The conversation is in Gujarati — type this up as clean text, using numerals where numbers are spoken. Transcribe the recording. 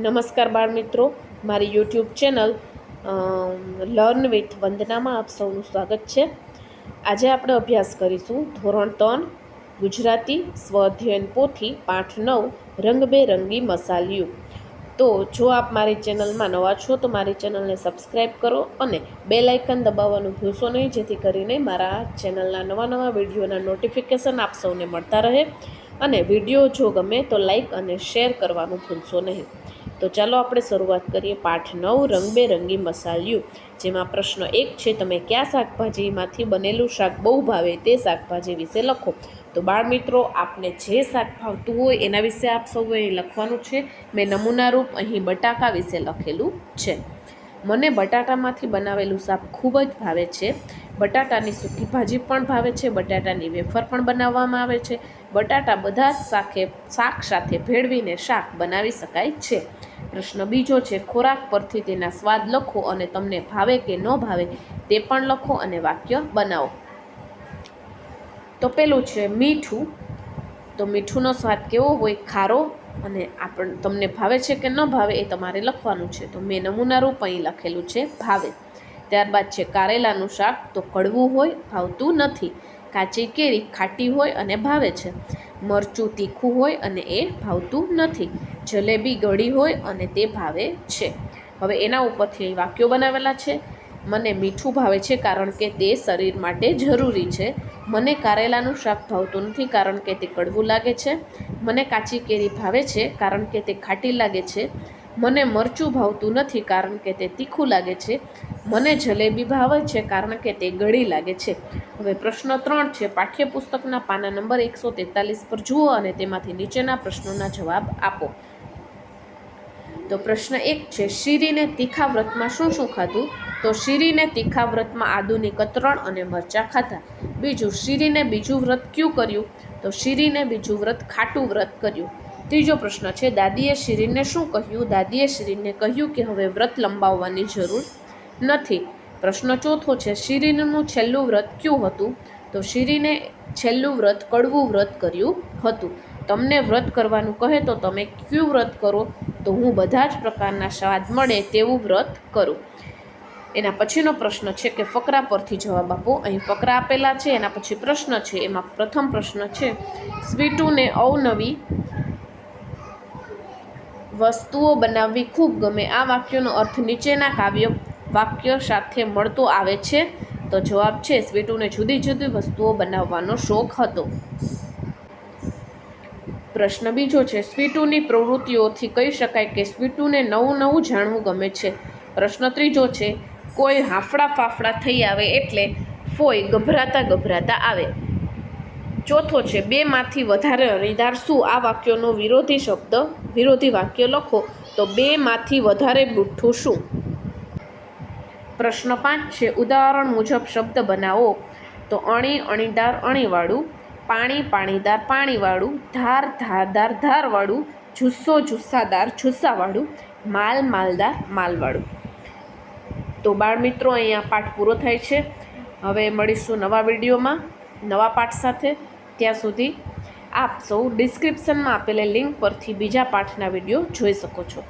નમસ્કાર બાળ મિત્રો, મારી યુટ્યુબ ચેનલ લર્ન વિથ વંદનામાં આપ સૌનું સ્વાગત છે. આજે આપણે અભ્યાસ કરીશું ધોરણ 3 ગુજરાતી સ્વઅધ્યયન પોથી પાઠ 9 રંગબેરંગી મસાલિયું. તો જો આપ મારી ચેનલમાં નવા છો તો મારી ચેનલને સબસ્ક્રાઈબ કરો અને બેલ આઇકન દબાવવાનું ભૂલશો નહીં, જેથી કરીને મારા ચેનલના નવા વિડીયોના નોટિફિકેશન આપ સૌને મળતા રહે. અને વિડીયો જો ગમે તો લાઈક અને શેર કરવાનું ભૂલશો નહીં. તો ચાલો આપણે શરૂઆત કરીએ. પાઠ 9 રંગબેરંગી મસાલિયું, જેમાં પ્રશ્ન 1 છે, તમે કયા શાકભાજીમાંથી બનેલું શાક બહુ ભાવે તે શાકભાજી વિશે લખો. તો બાળ મિત્રો, આપને જે શાક ભાવતું હોય એના વિશે આપ સૌએ લખવાનું છે. મેં નમૂનારૂપ અહીં બટાકા વિશે લખેલું છે. મને બટાટામાંથી બનાવેલું શાક ખૂબ જ ભાવે છે. બટાટાની સૂકી ભાજી પણ ભાવે છે. બટાટાની વેફર પણ બનાવવામાં આવે છે. બટાટા બધા જ શાક સાથે ભેળવીને શાક બનાવી શકાય છે. પ્રશ્ન બીજો છે, ખોરાક પરથી તેના સ્વાદ લખો અને તમને ભાવે કે ન ભાવે તે પણ લખો અને વાક્ય બનાવો. તો પેલું છે મીઠું. તો મીઠુંનો સ્વાદ કેવો હોય? ખારો. અને તમને ભાવે છે કે ન ભાવે એ તમારે લખવાનું છે. તો મેં નમૂનારૂપ અહીં લખેલું છે ભાવે. ત્યારબાદ છે કારેલાનું શાક. તો કડવું હોય, ભાવતું નથી. કાચી કેરી ખાટી હોય અને ભાવે છે. મરચું તીખું હોય અને એ ભાવતું નથી. જલેબી ગળી હોય અને તે ભાવે છે. હવે એના ઉપરથી અહીં વાક્યો બનાવેલા છે. મને મીઠું ભાવે છે કારણ કે તે શરીર માટે જરૂરી છે. મને કારેલાનું શાક ભાવતું નથી કારણ કે તે કડવું લાગે છે. મને કાચી કેરી ભાવે છે કારણ કે તે ખાટી લાગે છે. મને મરચું ભાવતું નથી કારણ કે તે તીખું લાગે છે. મને જલેબી ભાવે છે કારણ કે તે ગળી લાગે છે. હવે પ્રશ્ન 3 છે, પાઠ્યપુસ્તકના પાના નંબર 143 પર જુઓ અને તેમાંથી નીચેના પ્રશ્નોના જવાબ આપો. તો પ્રશ્ન 1 છે, શીરીને તીખા વ્રતમાં શું ખાધું? તો શીરીને તીખા વ્રતમાં આદુની કતરણ અને મરચાં ખાધા. બીજું, શીરીને બીજું વ્રત ક્યું કર્યું? તો શીરીને બીજું વ્રત ખાટું વ્રત કર્યું. ત્રીજો પ્રશ્ન છે, દાદીએ શીરીને શું કહ્યું? દાદીએ શીરીને કહ્યું કે હવે વ્રત લંબાવવાની જરૂર નથી. પ્રશ્ન 4 છે, શીરીનું છેલ્લું વ્રત ક્યું હતું? તો શીરીને છેલ્લું વ્રત કડવું વ્રત કર્યું હતું. તમને વ્રત કરવાનું કહે તો તમે ક્યું વ્રત કરો? તો હું બધા જ પ્રકારના સ્વાદ મળે તેવું વ્રત કરું. એના પછીનો પ્રશ્ન છે કે ફકરા પરથી જવાબ આપો. અહીં ફકરા આપેલા છે, એના પછી પ્રશ્ન છે. એમાં પ્રથમ પ્રશ્ન છે, સ્વીટુને અવનવી વસ્તુઓ બનાવવી ખૂબ ગમે. આ વાક્યનો અર્થ નીચેના વાક્ય સાથે મળતો આવે છે. તો જવાબ છે, સ્વીટુને જુદી જુદી વસ્તુઓ બનાવવાનો શોખ હતો. પ્રશ્ન બીજો છે, સ્વીટુની પ્રવૃત્તિઓથી કહી શકાય કે સ્વીટુને નવું જાણવું ગમે છે. પ્રશ્ન ત્રીજો છે, કોઈ હાંફળા ફાફડા થઈ આવે એટલે ફોય ગભરાતા આવે. ચોથો છે, બેમાંથી વધારે અણીદાર શું? આ વાક્યનો વિરોધી વાક્ય લખો. તો બેમાંથી વધારે બુઠ્ઠું શું? પ્રશ્ન 5 છે, ઉદાહરણ મુજબ શબ્દ બનાવો. તો અણી અણીદાર અણીવાળું, પાણી પાણીદાર પાણીવાળું, ધાર ધારદાર ધારવાળું, જુસ્સો જુસ્સાદાર જુસ્સાવાળું, માલ માલદાર માલવાળું. તો બાળ મિત્રો, અહીંયા પાઠ પૂરો થાય છે. હવે મળીશું નવા વિડીયોમાં નવા પાઠ સાથે. ત્યાં સુધી આપ સૌ ડિસ્ક્રિપ્શનમાં આપેલી લિંક પરથી બીજા પાઠના વિડીયો જોઈ શકો છો.